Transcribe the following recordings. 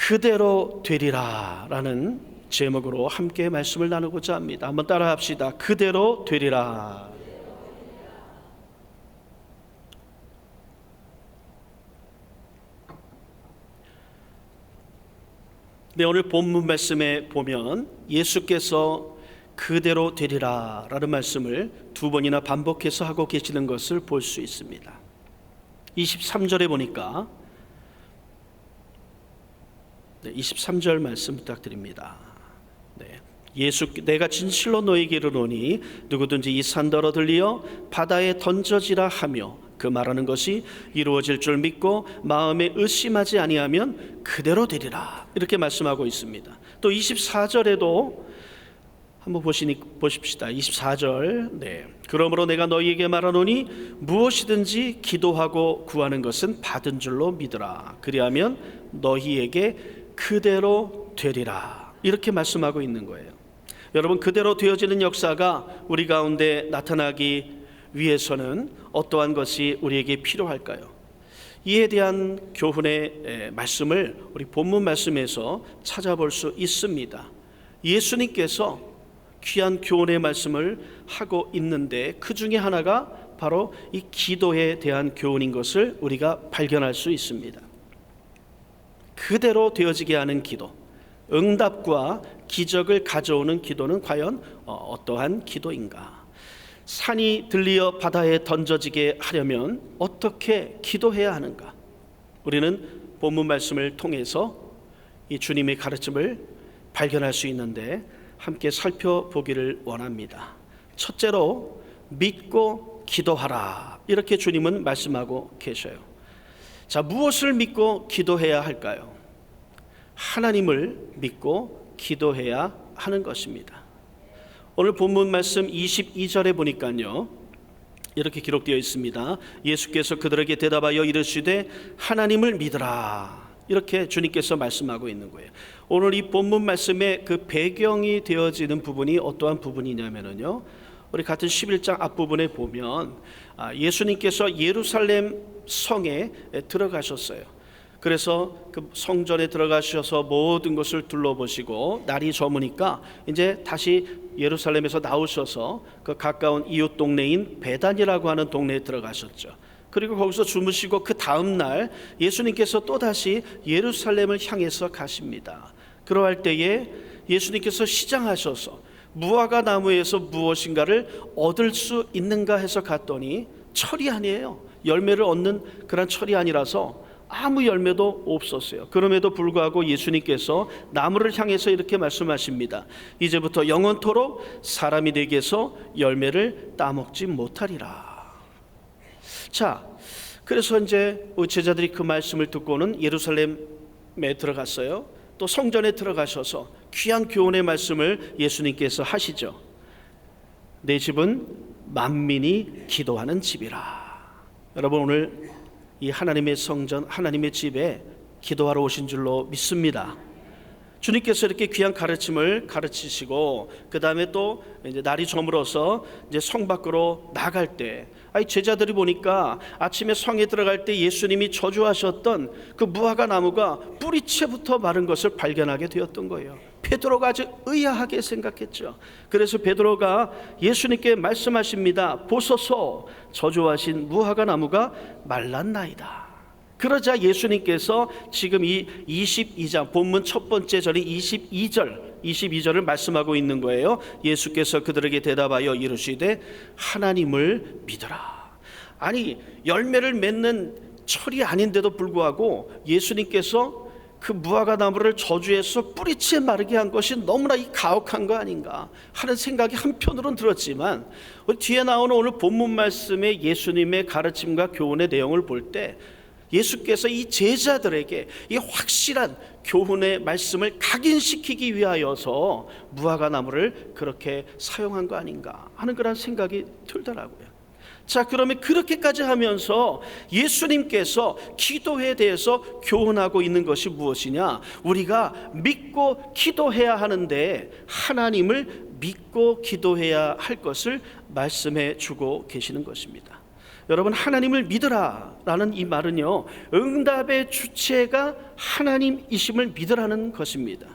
그대로 되리라 라는 제목으로 함께 말씀을 나누고자 합니다. 한번 따라 합시다. 그대로 되리라. 네, 오늘 본문 말씀에 보면 예수께서 그대로 되리라 라는 말씀을 두 번이나 반복해서 하고 계시는 것을 볼 수 있습니다. 23절에 보니까 23절 말씀 부탁드립니다. 내가 진실로 너에게 이르노니 누구든지 이 산더러 들리어 바다에 던져지라 하며 그 말하는 것이 이루어질 줄 믿고 마음에 의심하지 아니하면 그대로 되리라 이렇게 말씀하고 있습니다. 또 24절에도 한번 보십시다. 24절 그러므로 내가 너희에게 말하노니 무엇이든지 기도하고 구하는 것은 받은 줄로 믿으라. 그리하면 너희에게 그대로 되리라 이렇게 말씀하고 있는 거예요. 여러분, 그대로 되어지는 역사가 우리 가운데 나타나기 위해서는 어떠한 것이 우리에게 필요할까요? 이에 대한 교훈의 말씀을 우리 본문 말씀에서 찾아볼 수 있습니다. 예수님께서 귀한 교훈의 말씀을 하고 있는데 그 중에 하나가 바로 이 기도에 대한 교훈인 것을 우리가 발견할 수 있습니다. 그대로 되어지게 하는 기도, 응답과 기적을 가져오는 기도는 과연 어떠한 기도인가? 산이 들리어 바다에 던져지게 하려면 어떻게 기도해야 하는가? 우리는 본문 말씀을 통해서 이 주님의 가르침을 발견할 수 있는데 함께 살펴보기를 원합니다. 첫째로 믿고 기도하라 이렇게 주님은 말씀하고 계셔요. 자, 무엇을 믿고 기도해야 할까요? 하나님을 믿고 기도해야 하는 것입니다. 오늘 본문 말씀 22절에 보니까요 이렇게 기록되어 있습니다. 예수께서 그들에게 대답하여 이르시되 하나님을 믿으라 이렇게 주님께서 말씀하고 있는 거예요. 오늘 이 본문 말씀의 그 배경이 되어지는 부분이 어떠한 부분이냐면요, 우리 같은 11장 앞부분에 보면 예수님께서 예루살렘 성에 들어가셨어요. 그래서 그 성전에 들어가셔서 모든 것을 둘러보시고 날이 저무니까 이제 다시 예루살렘에서 나오셔서 그 가까운 이웃 동네인 베단이라고 하는 동네에 들어가셨죠. 그리고 거기서 주무시고 그 다음 날 예수님께서 또다시 예루살렘을 향해서 가십니다. 그러할 때에 예수님께서 시장하셔서 무화과 나무에서 무엇인가를 얻을 수 있는가 해서 갔더니 철이 아니에요. 열매를 얻는 그런 철이 아니라서 아무 열매도 없었어요. 그럼에도 불구하고 예수님께서 나무를 향해서 이렇게 말씀하십니다. 이제부터 영원토록 사람이 내게서 열매를 따먹지 못하리라. 자, 그래서 이제 제자들이 그 말씀을 듣고는 예루살렘에 들어갔어요. 또 성전에 들어가셔서 귀한 교훈의 말씀을 예수님께서 하시죠. 내 집은 만민이 기도하는 집이라. 여러분, 오늘 이 하나님의 성전, 하나님의 집에 기도하러 오신 줄로 믿습니다. 주님께서 이렇게 귀한 가르침을 가르치시고 그 다음에 또 이제 날이 저물어서 이제 성 밖으로 나갈 때, 제자들이 보니까 아침에 성에 들어갈 때 예수님이 저주하셨던 그 무화과 나무가 뿌리채부터 마른 것을 발견하게 되었던 거예요. 베드로가 아주 의아하게 생각했죠. 그래서 베드로가 예수님께 말씀하십니다. 보소서, 저주하신 무화과 나무가 말랐나이다. 그러자 예수님께서 지금 이 22장 본문 첫 번째 절이 22절을 말씀하고 있는 거예요. 예수께서 그들에게 대답하여 이르시되 하나님을 믿으라. 아니, 열매를 맺는 철이 아닌데도 불구하고 예수님께서 그 무화과 나무를 저주해서 뿌리채 마르게 한 것이 너무나 가혹한 거 아닌가 하는 생각이 한편으로는 들었지만, 뒤에 나오는 오늘 본문 말씀의 예수님의 가르침과 교훈의 내용을 볼 때 예수께서 이 제자들에게 이 확실한 교훈의 말씀을 각인시키기 위하여서 무화과 나무를 그렇게 사용한 거 아닌가 하는 그런 생각이 들더라고요. 자, 그러면 그렇게까지 하면서 예수님께서 기도에 대해서 교훈하고 있는 것이 무엇이냐? 우리가 믿고 기도해야 하는데 하나님을 믿고 기도해야 할 것을 말씀해 주고 계시는 것입니다. 여러분, 하나님을 믿으라라는 이 말은요, 응답의 주체가 하나님이심을 믿으라는 것입니다.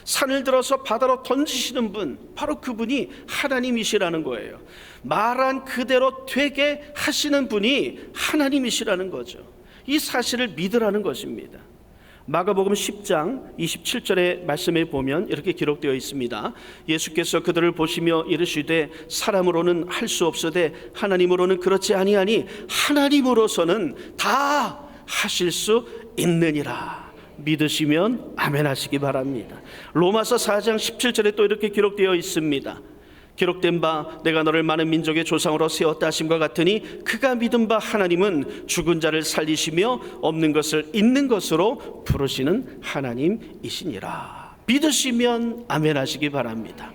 산을 들어서 바다로 던지시는 분, 바로 그분이 하나님이시라는 거예요. 말한 그대로 되게 하시는 분이 하나님이시라는 거죠. 이 사실을 믿으라는 것입니다. 마가복음 10장 27절의 말씀에 보면 이렇게 기록되어 있습니다. 예수께서 그들을 보시며 이르시되 사람으로는 할 수 없으되 하나님으로는 그렇지 아니하니 하나님으로서는 다 하실 수 있느니라. 믿으시면 아멘 하시기 바랍니다. 로마서 4장 17절에 또 이렇게 기록되어 있습니다. 기록된 바 내가 너를 많은 민족의 조상으로 세웠다 하심과 같으니 그가 믿은 바 하나님은 죽은 자를 살리시며 없는 것을 있는 것으로 부르시는 하나님이시니라. 믿으시면 아멘 하시기 바랍니다.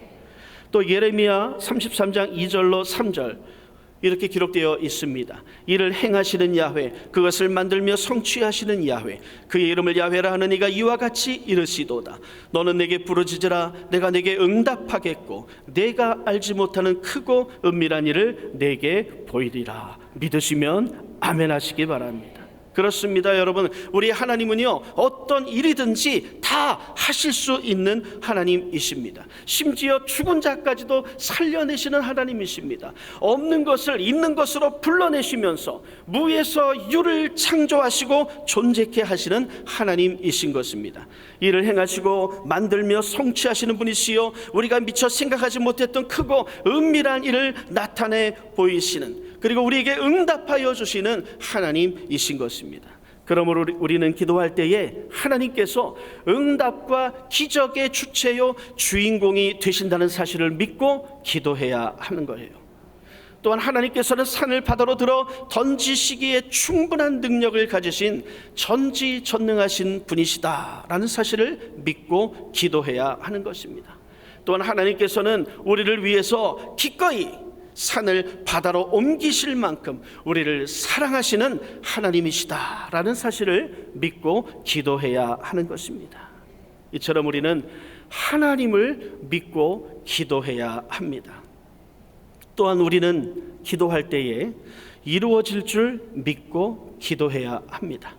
또 예레미야 33장 2절로 3절 이렇게 기록되어 있습니다. 이를 행하시는 야훼, 그것을 만들며 성취하시는 야훼, 그의 이름을 야훼라 하는 이가 이와 같이 이르시도다. 너는 내게 부르짖으라. 내가 내게 응답하겠고 내가 알지 못하는 크고 은밀한 일을 내게 보이리라. 믿으시면 아멘 하시기 바랍니다. 그렇습니다, 여러분. 우리 하나님은요, 어떤 일이든지 다 하실 수 있는 하나님이십니다. 심지어 죽은 자까지도 살려내시는 하나님이십니다. 없는 것을 있는 것으로 불러내시면서 무에서 유를 창조하시고 존재케 하시는 하나님이신 것입니다. 이를 행하시고 만들며 성취하시는 분이시요, 우리가 미처 생각하지 못했던 크고 은밀한 일을 나타내 보이시는, 그리고 우리에게 응답하여 주시는 하나님이신 것입니다. 그러므로 우리는 기도할 때에 하나님께서 응답과 기적의 주체요 주인공이 되신다는 사실을 믿고 기도해야 하는 거예요. 또한 하나님께서는 산을 바다로 들어 던지시기에 충분한 능력을 가지신 전지전능하신 분이시다라는 사실을 믿고 기도해야 하는 것입니다. 또한 하나님께서는 우리를 위해서 기꺼이 산을 바다로 옮기실 만큼 우리를 사랑하시는 하나님이시다라는 사실을 믿고 기도해야 하는 것입니다. 이처럼 우리는 하나님을 믿고 기도해야 합니다. 또한 우리는 기도할 때에 이루어질 줄 믿고 기도해야 합니다.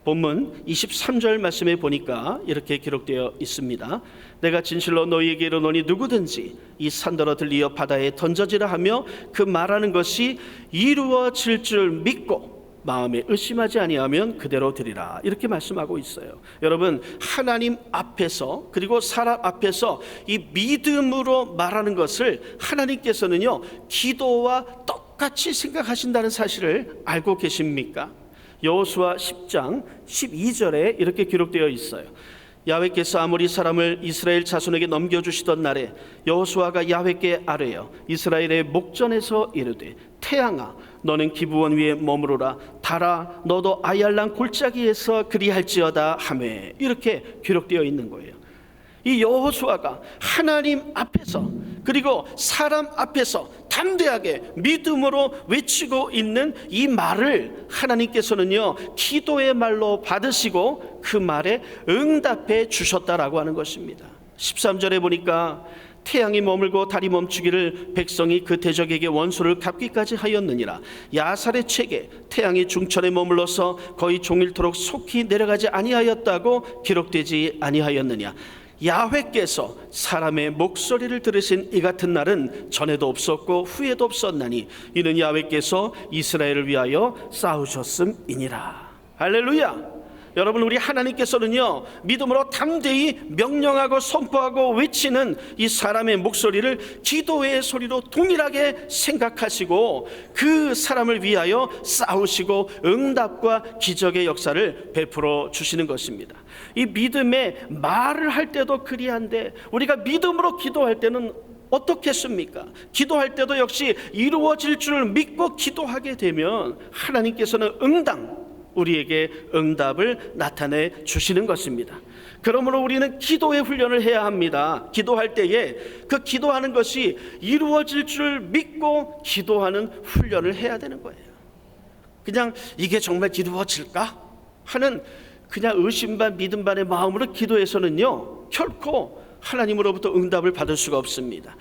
본문 23절 말씀에 보니까 이렇게 기록되어 있습니다. 내가 진실로 너희에게 이르노니 누구든지 이 산더러 들리어 바다에 던져지라 하며 그 말하는 것이 이루어질 줄 믿고 마음에 의심하지 아니하면 그대로 되리라. 이렇게 말씀하고 있어요. 여러분, 하나님 앞에서 그리고 사람 앞에서 이 믿음으로 말하는 것을 하나님께서는요, 기도와 똑같이 생각하신다는 사실을 알고 계십니까? 여호수아 10장 12절에 이렇게 기록되어 있어요. 야훼께서 아모리 사람을 이스라엘 자손에게 넘겨주시던 날에 여호수아가 야훼께 아뢰어 이스라엘의 목전에서 이르되 태양아 너는 기브온 위에 머무르라. 달아 너도 아얄란 골짜기에서 그리할지어다 하매, 이렇게 기록되어 있는 거예요. 이 여호수아가 하나님 앞에서 그리고 사람 앞에서 담대하게 믿음으로 외치고 있는 이 말을 하나님께서는요, 기도의 말로 받으시고 그 말에 응답해 주셨다라고 하는 것입니다. 13절에 보니까 태양이 머물고 달이 멈추기를 백성이 그 대적에게 원수를 갚기까지 하였느니라. 야살의 책에 태양이 중천에 머물러서 거의 종일토록 속히 내려가지 아니하였다고 기록되지 아니하였느냐. 야훼께서 사람의 목소리를 들으신 이 같은 날은 전에도 없었고 후에도 없었나니 이는 야훼께서 이스라엘을 위하여 싸우셨음이니라. 할렐루야. 여러분, 우리 하나님께서는요, 믿음으로 담대히 명령하고 선포하고 외치는 이 사람의 목소리를 기도의 소리로 동일하게 생각하시고 그 사람을 위하여 싸우시고 응답과 기적의 역사를 베풀어 주시는 것입니다. 이 믿음의 말을 할 때도 그리한데 우리가 믿음으로 기도할 때는 어떻겠습니까? 기도할 때도 역시 이루어질 줄 믿고 기도하게 되면 하나님께서는 우리에게 응답을 나타내 주시는 것입니다. 그러므로 우리는 기도의 훈련을 해야 합니다. 기도할 때에 그 기도하는 것이 이루어질 줄 믿고 기도하는 훈련을 해야 되는 거예요. 그냥 이게 정말 이루어질까 하는 그냥 의심 반 믿음 반의 마음으로 기도해서는요, 결코 하나님으로부터 응답을 받을 수가 없습니다.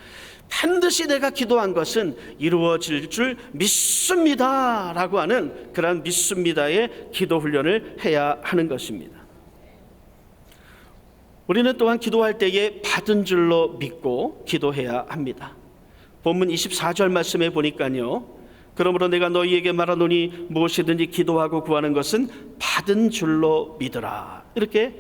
반드시 내가 기도한 것은 이루어질 줄 믿습니다 라고 하는 그러한 믿습니다의 기도 훈련을 해야 하는 것입니다. 우리는 또한 기도할 때에 받은 줄로 믿고 기도해야 합니다. 본문 24절 말씀에 보니까요, 그러므로 내가 너희에게 말하노니 무엇이든지 기도하고 구하는 것은 받은 줄로 믿으라, 이렇게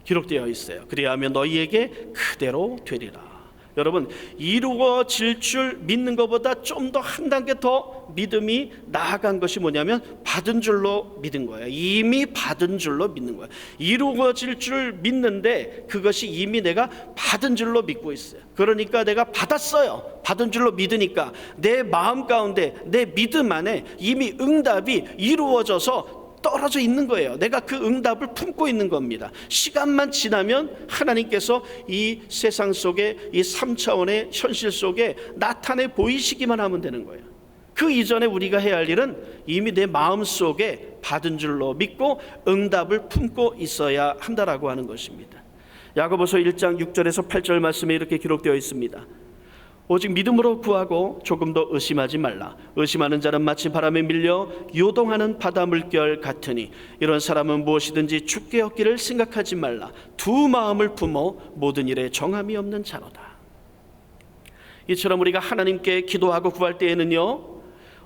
기록되어 있어요. 그리하면 너희에게 그대로 되리라. 여러분, 이루어질 줄 믿는 것보다 좀 더 한 단계 더 믿음이 나아간 것이 뭐냐면 받은 줄로 믿은 거예요. 이미 받은 줄로 믿는 거예요. 이루어질 줄 믿는데 그것이 이미 내가 받은 줄로 믿고 있어요. 그러니까 내가 받았어요. 받은 줄로 믿으니까 내 마음 가운데, 내 믿음 안에 이미 응답이 이루어져서 떨어져 있는 거예요. 내가 그 응답을 품고 있는 겁니다. 시간만 지나면 하나님께서 이 세상 속에, 이 3차원의 현실 속에 나타내 보이시기만 하면 되는 거예요. 그 이전에 우리가 해야 할 일은 이미 내 마음속에 받은 줄로 믿고 응답을 품고 있어야 한다라고 하는 것입니다. 야고보서 1장 6절에서 8절 말씀에 이렇게 기록되어 있습니다. 오직 믿음으로 구하고 조금도 의심하지 말라. 의심하는 자는 마치 바람에 밀려 요동하는 바다 물결 같으니 이런 사람은 무엇이든지 죽게 얻기를 생각하지 말라. 두 마음을 품어 모든 일에 정함이 없는 자로다. 이처럼 우리가 하나님께 기도하고 구할 때에는요,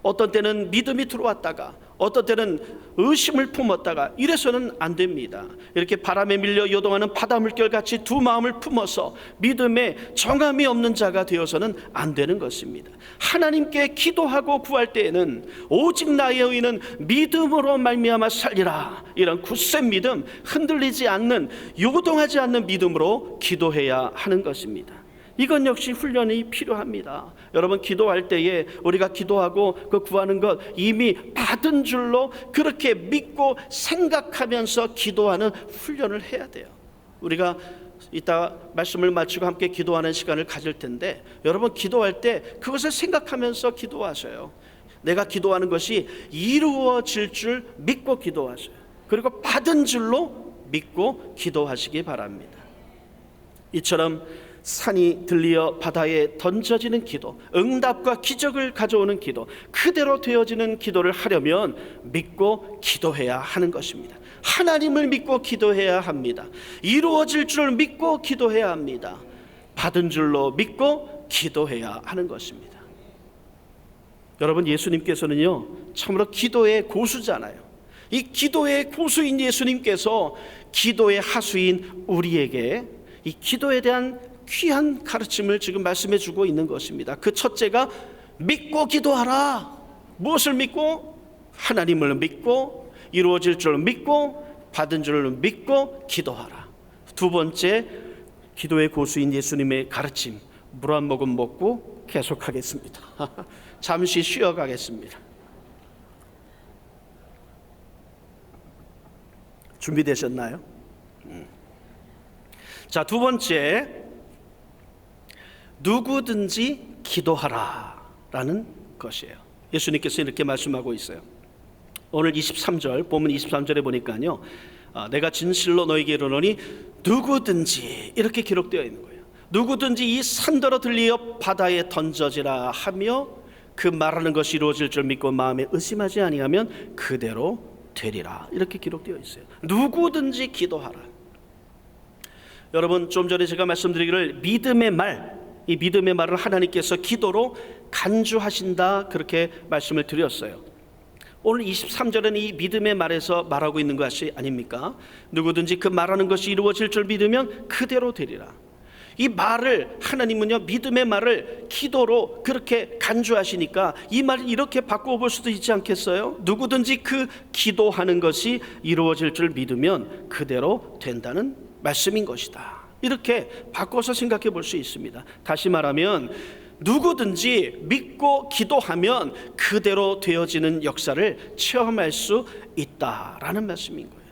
어떤 때는 믿음이 들어왔다가 어떤 때는 의심을 품었다가 이래서는 안 됩니다. 이렇게 바람에 밀려 요동하는 바다 물결같이 두 마음을 품어서 믿음에 정함이 없는 자가 되어서는 안 되는 것입니다. 하나님께 기도하고 구할 때에는 오직 나의 의는 믿음으로 말미암아 살리라, 이런 굳센 믿음, 흔들리지 않는, 요동하지 않는 믿음으로 기도해야 하는 것입니다. 이건 역시 훈련이 필요합니다. 여러분, 기도할 때에 우리가 기도하고 그 구하는 것 이미 받은 줄로 그렇게 믿고 생각하면서 기도하는 훈련을 해야 돼요. 우리가 이따 말씀을 마치고 함께 기도하는 시간을 가질 텐데, 여러분 기도할 때 그것을 생각하면서 기도하세요. 내가 기도하는 것이 이루어질 줄 믿고 기도하세요. 그리고 받은 줄로 믿고 기도하시기 바랍니다. 이처럼 산이 들리어 바다에 던져지는 기도, 응답과 기적을 가져오는 기도, 그대로 되어지는 기도를 하려면 믿고 기도해야 하는 것입니다. 하나님을 믿고 기도해야 합니다. 이루어질 줄 믿고 기도해야 합니다. 받은 줄로 믿고 기도해야 하는 것입니다. 여러분, 예수님께서는요, 참으로 기도의 고수잖아요. 이 기도의 고수인 예수님께서 기도의 하수인 우리에게 이 기도에 대한 귀한 가르침을 지금 말씀해 주고 있는 것입니다. 그 첫째가 믿고 기도하라. 무엇을 믿고? 하나님을 믿고, 이루어질 줄 믿고, 받은 줄 믿고 기도하라. 두 번째, 기도의 고수인 예수님의 가르침, 물 한 모금 먹고 계속하겠습니다. 잠시 쉬어가겠습니다. 준비되셨나요? 자, 두 번째, 누구든지 기도하라라는 것이에요. 예수님께서 이렇게 말씀하고 있어요. 오늘 23절, 본문 23절에 보니까요, 내가 진실로 너에게 이르노니 누구든지, 이렇게 기록되어 있는 거예요. 누구든지 이 산더러 들리어 바다에 던져지라 하며 그 말하는 것이 이루어질 줄 믿고 마음에 의심하지 아니하면 그대로 되리라, 이렇게 기록되어 있어요. 누구든지 기도하라. 여러분, 좀 전에 제가 말씀드리기를 믿음의 말, 이 믿음의 말을 하나님께서 기도로 간주하신다, 그렇게 말씀을 드렸어요. 오늘 23절은 이 믿음의 말에서 말하고 있는 것이 아닙니까? 누구든지 그 말하는 것이 이루어질 줄 믿으면 그대로 되리라. 이 말을, 하나님은요, 믿음의 말을 기도로 그렇게 간주하시니까 이 말을 이렇게 바꾸어 볼 수도 있지 않겠어요? 누구든지 그 기도하는 것이 이루어질 줄 믿으면 그대로 된다는 말씀인 것이다. 이렇게 바꿔서 생각해 볼 수 있습니다. 다시 말하면 누구든지 믿고 기도하면 그대로 되어지는 역사를 체험할 수 있다라는 말씀인 거예요.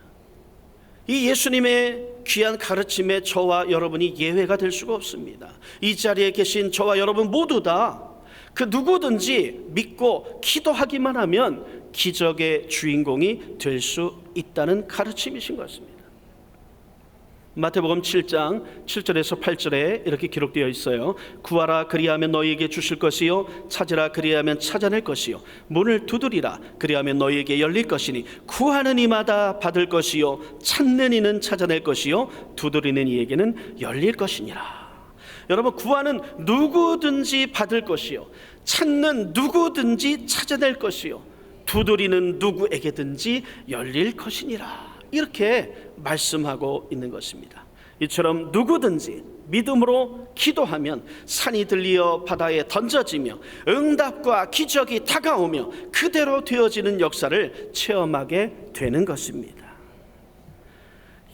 이 예수님의 귀한 가르침에 저와 여러분이 예외가 될 수가 없습니다. 이 자리에 계신 저와 여러분 모두 다 그 누구든지 믿고 기도하기만 하면 기적의 주인공이 될 수 있다는 가르침이신 것입니다. 마태복음 7장 7절에서 8절에 이렇게 기록되어 있어요. 구하라 그리하면 너희에게 주실 것이요 찾으라 그리하면 찾아낼 것이요 문을 두드리라 그리하면 너희에게 열릴 것이니 구하는 이마다 받을 것이요 찾는 이는 찾아낼 것이요 두드리는 이에게는 열릴 것이니라. 여러분, 구하는 누구든지 받을 것이요 찾는 누구든지 찾아낼 것이요 두드리는 누구에게든지 열릴 것이니라. 이렇게 말씀하고 있는 것입니다. 이처럼 누구든지 믿음으로 기도하면 산이 들리어 바다에 던져지며 응답과 기적이 다가오며 그대로 되어지는 역사를 체험하게 되는 것입니다.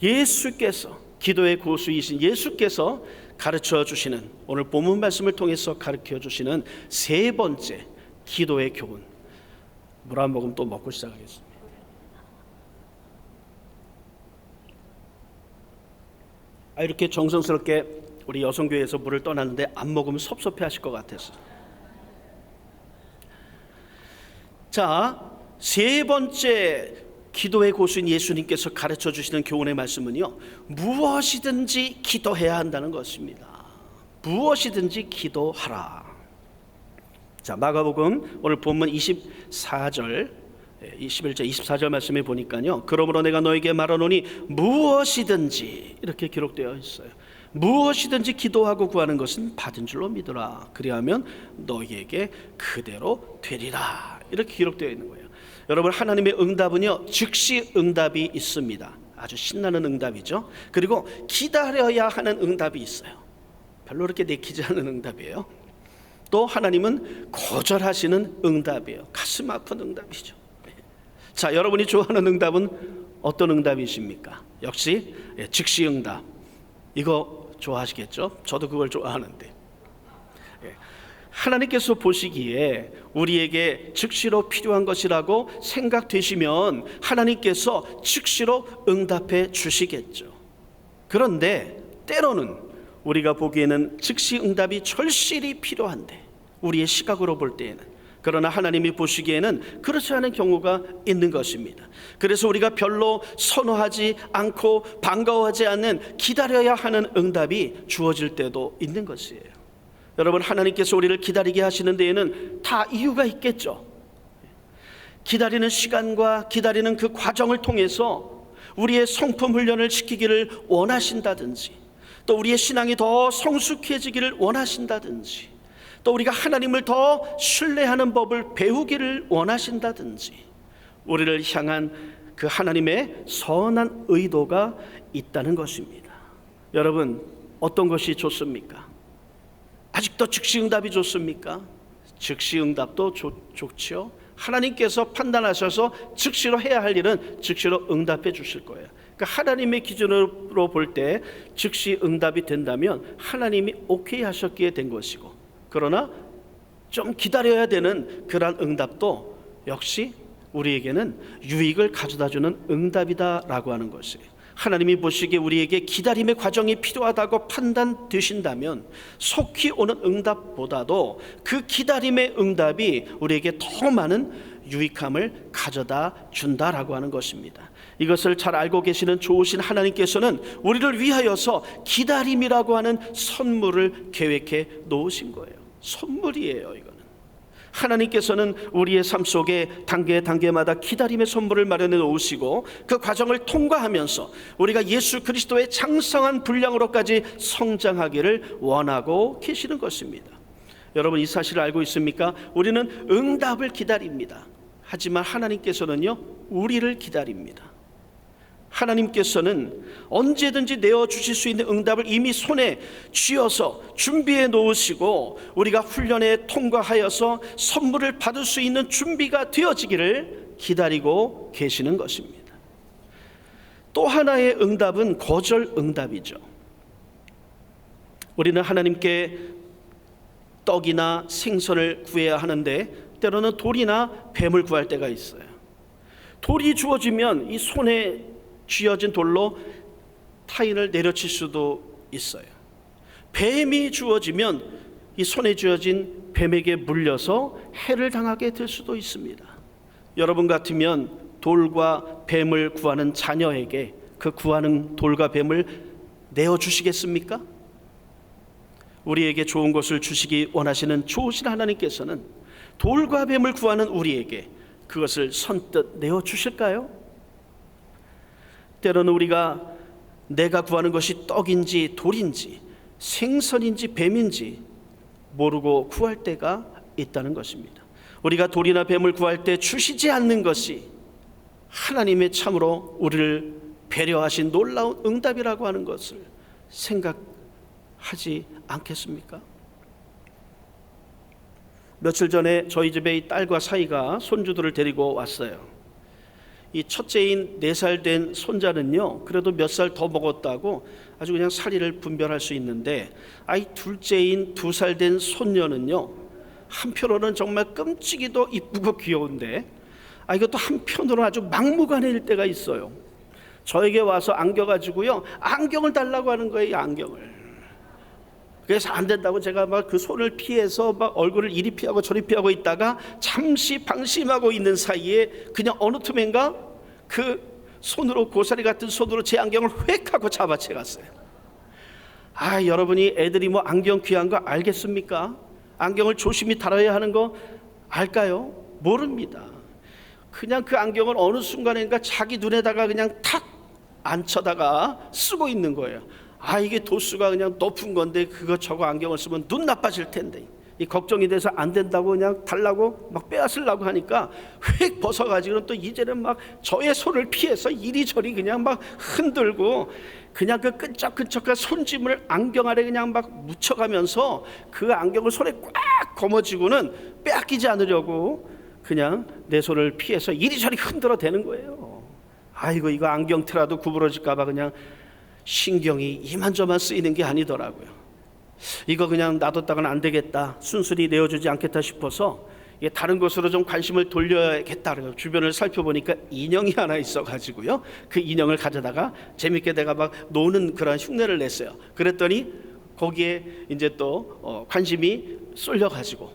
예수께서, 기도의 고수이신 예수께서 가르쳐 주시는, 오늘 본문 말씀을 통해서 가르쳐 주시는 세 번째 기도의 교훈. 물 한 모금 또 먹고 시작하겠습니다. 이렇게 정성스럽게 우리 여성교회에서 물을 떠났는데 안 먹으면 섭섭해 하실 것 같아서. 자, 세 번째 기도의 고수인 예수님께서 가르쳐 주시는 교훈의 말씀은요, 무엇이든지 기도해야 한다는 것입니다. 무엇이든지 기도하라. 자, 마가복음 오늘 본문 21절 24절 말씀에 보니까요, 그러므로 내가 너에게 말하노니 무엇이든지, 이렇게 기록되어 있어요. 무엇이든지 기도하고 구하는 것은 받은 줄로 믿으라. 그리하면 너희에게 그대로 되리라. 이렇게 기록되어 있는 거예요. 여러분, 하나님의 응답은요, 즉시 응답이 있습니다. 아주 신나는 응답이죠. 그리고 기다려야 하는 응답이 있어요. 별로 그렇게 내키지 않은 응답이에요. 또 하나님은 거절하시는 응답이에요. 가슴 아픈 응답이죠. 자, 여러분이 좋아하는 응답은 어떤 응답이십니까? 역시 즉시 응답. 이거 좋아하시겠죠? 저도 그걸 좋아하는데, 하나님께서 보시기에 우리에게 즉시로 필요한 것이라고 생각되시면 하나님께서 즉시로 응답해 주시겠죠. 그런데 때로는 우리가 보기에는 즉시 응답이 절실히 필요한데, 우리의 시각으로 볼 때에는, 그러나 하나님이 보시기에는 그렇지 않은 경우가 있는 것입니다. 그래서 우리가 별로 선호하지 않고 반가워하지 않는 기다려야 하는 응답이 주어질 때도 있는 것이에요. 여러분, 하나님께서 우리를 기다리게 하시는 데에는 다 이유가 있겠죠. 기다리는 시간과 기다리는 그 과정을 통해서 우리의 성품 훈련을 시키기를 원하신다든지, 또 우리의 신앙이 더 성숙해지기를 원하신다든지, 또 우리가 하나님을 더 신뢰하는 법을 배우기를 원하신다든지, 우리를 향한 그 하나님의 선한 의도가 있다는 것입니다. 여러분, 어떤 것이 좋습니까? 아직도 즉시응답이 좋습니까? 즉시응답도 좋죠. 하나님께서 판단하셔서 즉시로 해야 할 일은 즉시로 응답해 주실 거예요. 그러니까 하나님의 기준으로 볼 때 즉시응답이 된다면 하나님이 오케이 하셨기에 된 것이고, 그러나 좀 기다려야 되는 그러한 응답도 역시 우리에게는 유익을 가져다주는 응답이다라고 하는 것이에요. 하나님이 보시기에 우리에게 기다림의 과정이 필요하다고 판단되신다면 속히 오는 응답보다도 그 기다림의 응답이 우리에게 더 많은 유익함을 가져다 준다라고 하는 것입니다. 이것을 잘 알고 계시는 좋으신 하나님께서는 우리를 위하여서 기다림이라고 하는 선물을 계획해 놓으신 거예요. 선물이에요. 이거는 하나님께서는 우리의 삶 속에 단계마다 기다림의 선물을 마련해 놓으시고, 그 과정을 통과하면서 우리가 예수 그리스도의 장성한 분량으로까지 성장하기를 원하고 계시는 것입니다. 여러분, 이 사실을 알고 있습니까? 우리는 응답을 기다립니다. 하지만 하나님께서는요, 우리를 기다립니다. 하나님께서는 언제든지 내어주실 수 있는 응답을 이미 손에 쥐어서 준비해 놓으시고, 우리가 훈련에 통과하여서 선물을 받을 수 있는 준비가 되어지기를 기다리고 계시는 것입니다. 또 하나의 응답은 거절 응답이죠. 우리는 하나님께 떡이나 생선을 구해야 하는데 때로는 돌이나 뱀을 구할 때가 있어요. 돌이 주어지면 이 손에 쥐어진 돌로 타인을 내려칠 수도 있어요. 뱀이 주어지면 이 손에 쥐어진 뱀에게 물려서 해를 당하게 될 수도 있습니다. 여러분 같으면 돌과 뱀을 구하는 자녀에게 그 구하는 돌과 뱀을 내어주시겠습니까? 우리에게 좋은 것을 주시기 원하시는 좋으신 하나님께서는 돌과 뱀을 구하는 우리에게 그것을 선뜻 내어주실까요? 때로는 우리가 내가 구하는 것이 떡인지 돌인지 생선인지 뱀인지 모르고 구할 때가 있다는 것입니다. 우리가 돌이나 뱀을 구할 때 주시지 않는 것이 하나님의 참으로 우리를 배려하신 놀라운 응답이라고 하는 것을 생각하지 않겠습니까? 며칠 전에 저희 집에 이 딸과 사이가 손주들을 데리고 왔어요. 이 첫째인 4살 된 손자는요, 그래도 몇 살 더 먹었다고 아주 그냥 사리를 분별할 수 있는데, 아이 둘째인 2살 된 손녀는요, 한편으로는 정말 끔찍이도 이쁘고 귀여운데, 이것도 한편으로는 아주 막무가내일 때가 있어요. 저에게 와서 안겨가지고요, 안경을 달라고 하는 거예요, 이 안경을. 그래서 안 된다고 제가 막 그 손을 피해서 막 얼굴을 이리 피하고 저리 피하고 있다가 잠시 방심하고 있는 사이에 그냥 어느 틈엔가 그 손으로, 고사리 같은 손으로 제 안경을 획 하고 잡아채 갔어요. 여러분이 애들이 뭐 안경 귀한 거 알겠습니까? 안경을 조심히 다뤄야 하는 거 알까요? 모릅니다. 그냥 그 안경을 어느 순간인가 자기 눈에다가 그냥 탁 앉혀다가 쓰고 있는 거예요. 이게 도수가 그냥 높은 건데 그거 저거 안경을 쓰면 눈 나빠질 텐데, 이 걱정이 돼서 안 된다고 그냥 달라고 막 빼앗으려고 하니까 휙 벗어가지고는 또 이제는 막 저의 손을 피해서 이리저리 그냥 막 흔들고 그냥 그 끈적끈적한 손짐을 안경 아래 그냥 막 묻혀가면서 그 안경을 손에 꽉 거머쥐고는 빼앗기지 않으려고 그냥 내 손을 피해서 이리저리 흔들어 대는 거예요. 이거 안경테라도 구부러질까 봐 그냥 신경이 이만저만 쓰이는 게 아니더라고요. 이거 그냥 놔뒀다가는 안 되겠다, 순순히 내어주지 않겠다 싶어서 다른 것으로 좀 관심을 돌려야겠다. 주변을 살펴보니까 인형이 하나 있어가지고요, 그 인형을 가져다가 재밌게 내가 막 노는 그런 흉내를 냈어요. 그랬더니 거기에 이제 또 관심이 쏠려가지고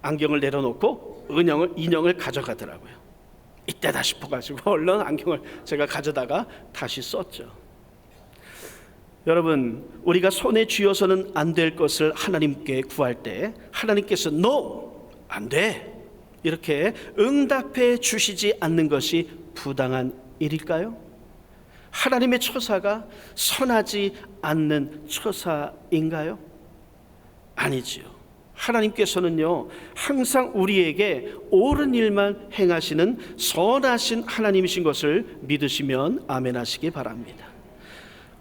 안경을 내려놓고 인형을 가져가더라고요. 이때다 싶어가지고 얼른 안경을 제가 가져다가 다시 썼죠. 여러분, 우리가 손에 쥐어서는 안 될 것을 하나님께 구할 때 하나님께서 No, 안 돼, 이렇게 응답해 주시지 않는 것이 부당한 일일까요? 하나님의 처사가 선하지 않는 처사인가요? 아니지요. 하나님께서는요, 항상 우리에게 옳은 일만 행하시는 선하신 하나님이신 것을 믿으시면 아멘 하시기 바랍니다.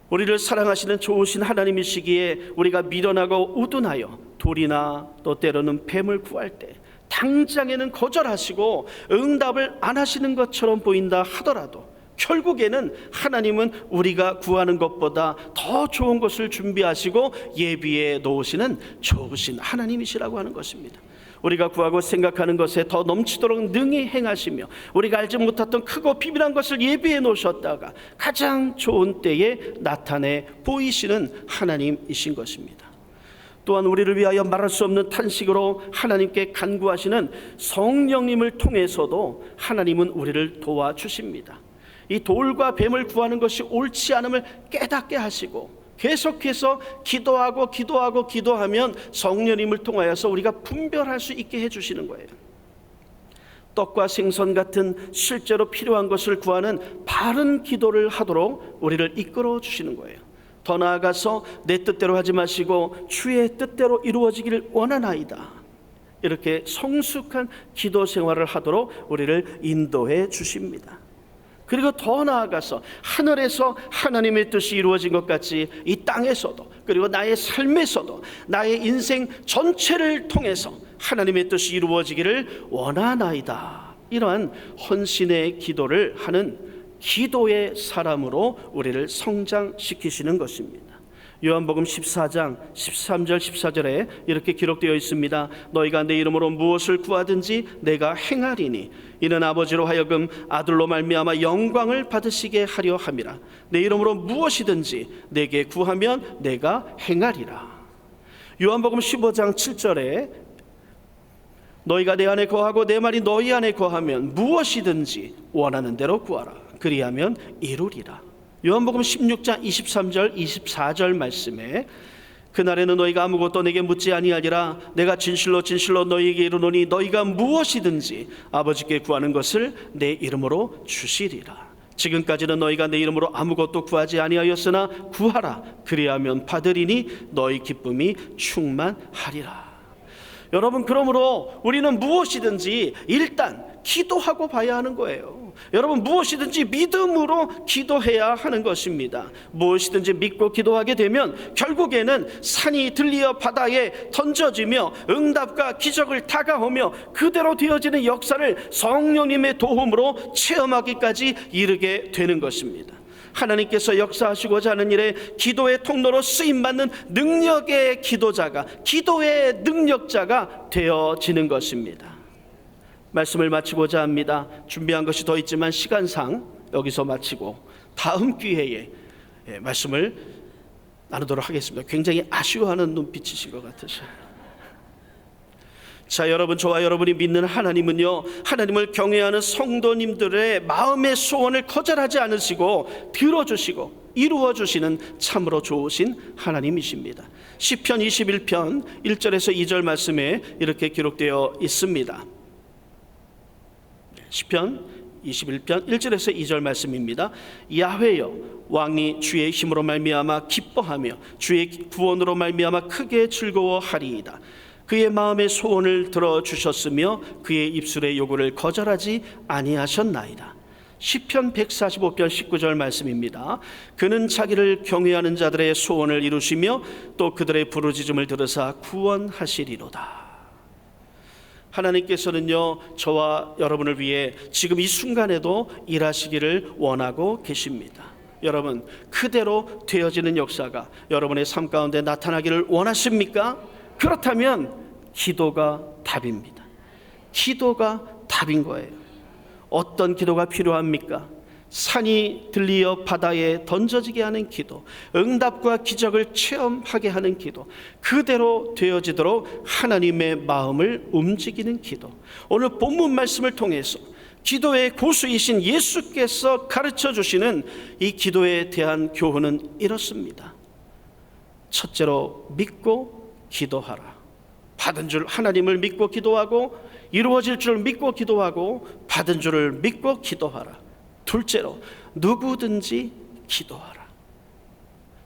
우리를 사랑하시는 좋으신 하나님이시기에 우리가 미련하고 우둔하여 돌이나 또 때로는 뱀을 구할 때 당장에는 거절하시고 응답을 안 하시는 것처럼 보인다 하더라도 결국에는 하나님은 우리가 구하는 것보다 더 좋은 것을 준비하시고 예비해 놓으시는 좋으신 하나님이시라고 하는 것입니다. 우리가 구하고 생각하는 것에 더 넘치도록 능히 행하시며 우리가 알지 못했던 크고 비밀한 것을 예비해 놓으셨다가 가장 좋은 때에 나타내 보이시는 하나님이신 것입니다. 또한 우리를 위하여 말할 수 없는 탄식으로 하나님께 간구하시는 성령님을 통해서도 하나님은 우리를 도와주십니다. 이 돌과 뱀을 구하는 것이 옳지 않음을 깨닫게 하시고 계속해서 기도하면 성령님을 통하여서 우리가 분별할 수 있게 해주시는 거예요. 떡과 생선 같은 실제로 필요한 것을 구하는 바른 기도를 하도록 우리를 이끌어 주시는 거예요. 더 나아가서 내 뜻대로 하지 마시고 주의 뜻대로 이루어지기를 원하나이다, 이렇게 성숙한 기도 생활을 하도록 우리를 인도해 주십니다. 그리고 더 나아가서 하늘에서 하나님의 뜻이 이루어진 것 같이 이 땅에서도, 그리고 나의 삶에서도 나의 인생 전체를 통해서 하나님의 뜻이 이루어지기를 원하나이다, 이러한 헌신의 기도를 하는 기도의 사람으로 우리를 성장시키시는 것입니다. 요한복음 14장 13절 14절에 이렇게 기록되어 있습니다. 너희가 내 이름으로 무엇을 구하든지 내가 행하리니 이는 아버지로 하여금 아들로 말미암아 영광을 받으시게 하려 함이라. 내 이름으로 무엇이든지 내게 구하면 내가 행하리라. 요한복음 15장 7절에 너희가 내 안에 거하고 내 말이 너희 안에 거하면 무엇이든지 원하는 대로 구하라. 그리하면 이루리라. 요한복음 16장 23절 24절 말씀에 그날에는 너희가 아무것도 내게 묻지 아니하리라. 내가 진실로 진실로 너희에게 이르노니 너희가 무엇이든지 아버지께 구하는 것을 내 이름으로 주시리라. 지금까지는 너희가 내 이름으로 아무것도 구하지 아니하였으나 구하라. 그리하면 받으리니 너희 기쁨이 충만하리라. 여러분, 그러므로 우리는 무엇이든지 일단 기도하고 봐야 하는 거예요. 여러분, 무엇이든지 믿음으로 기도해야 하는 것입니다. 무엇이든지 믿고 기도하게 되면 결국에는 산이 들리어 바다에 던져지며 응답과 기적을 다가오며 그대로 되어지는 역사를 성령님의 도움으로 체험하기까지 이르게 되는 것입니다. 하나님께서 역사하시고자 하는 일에 기도의 통로로 쓰임받는 능력의 기도자가, 기도의 능력자가 되어지는 것입니다. 말씀을 마치고자 합니다. 준비한 것이 더 있지만 시간상 여기서 마치고 다음 기회에 말씀을 나누도록 하겠습니다. 굉장히 아쉬워하는 눈빛이신 것 같으셔요. 자, 여러분, 저와 여러분이 믿는 하나님은요, 하나님을 경외하는 성도님들의 마음의 소원을 거절하지 않으시고 들어주시고 이루어주시는 참으로 좋으신 하나님이십니다. 시편 21편 1절에서 2절 말씀에 이렇게 기록되어 있습니다. 시편 21편 1절에서 2절 말씀입니다. 야훼여, 왕이 주의 힘으로 말미암아 기뻐하며 주의 구원으로 말미암아 크게 즐거워하리이다. 그의 마음의 소원을 들어주셨으며 그의 입술의 요구를 거절하지 아니하셨나이다. 시편 145편 19절 말씀입니다. 그는 자기를 경외하는 자들의 소원을 이루시며 또 그들의 부르짖음을 들으사 구원하시리로다. 하나님께서는요, 저와 여러분을 위해 지금 이 순간에도 일하시기를 원하고 계십니다. 여러분, 그대로 되어지는 역사가 여러분의 삶 가운데 나타나기를 원하십니까? 그렇다면 기도가 답입니다. 기도가 답인 거예요. 어떤 기도가 필요합니까? 산이 들리어 바다에 던져지게 하는 기도, 응답과 기적을 체험하게 하는 기도, 그대로 되어지도록 하나님의 마음을 움직이는 기도. 오늘 본문 말씀을 통해서 기도의 고수이신 예수께서 가르쳐 주시는 이 기도에 대한 교훈은 이렇습니다. 첫째로 믿고 기도하라. 받은 줄 하나님을 믿고 기도하고 이루어질 줄 믿고 기도하고 받은 줄을 믿고 기도하라. 둘째로 누구든지 기도하라.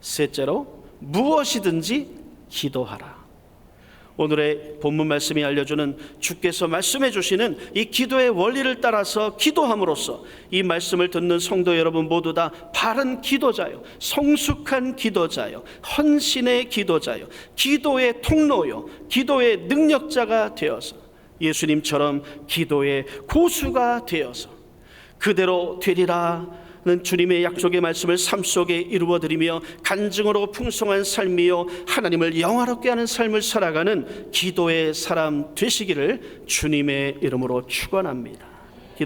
셋째로 무엇이든지 기도하라. 오늘의 본문 말씀이 알려주는 주께서 말씀해 주시는 이 기도의 원리를 따라서 기도함으로써 이 말씀을 듣는 성도 여러분 모두 다 바른 기도자요, 성숙한 기도자요, 헌신의 기도자요, 기도의 통로요, 기도의 능력자가 되어서 예수님처럼 기도의 고수가 되어서 그대로 되리라는 주님의 약속의 말씀을 삶 속에 이루어드리며 간증으로 풍성한 삶이요 하나님을 영화롭게 하는 삶을 살아가는 기도의 사람 되시기를 주님의 이름으로 축원합니다.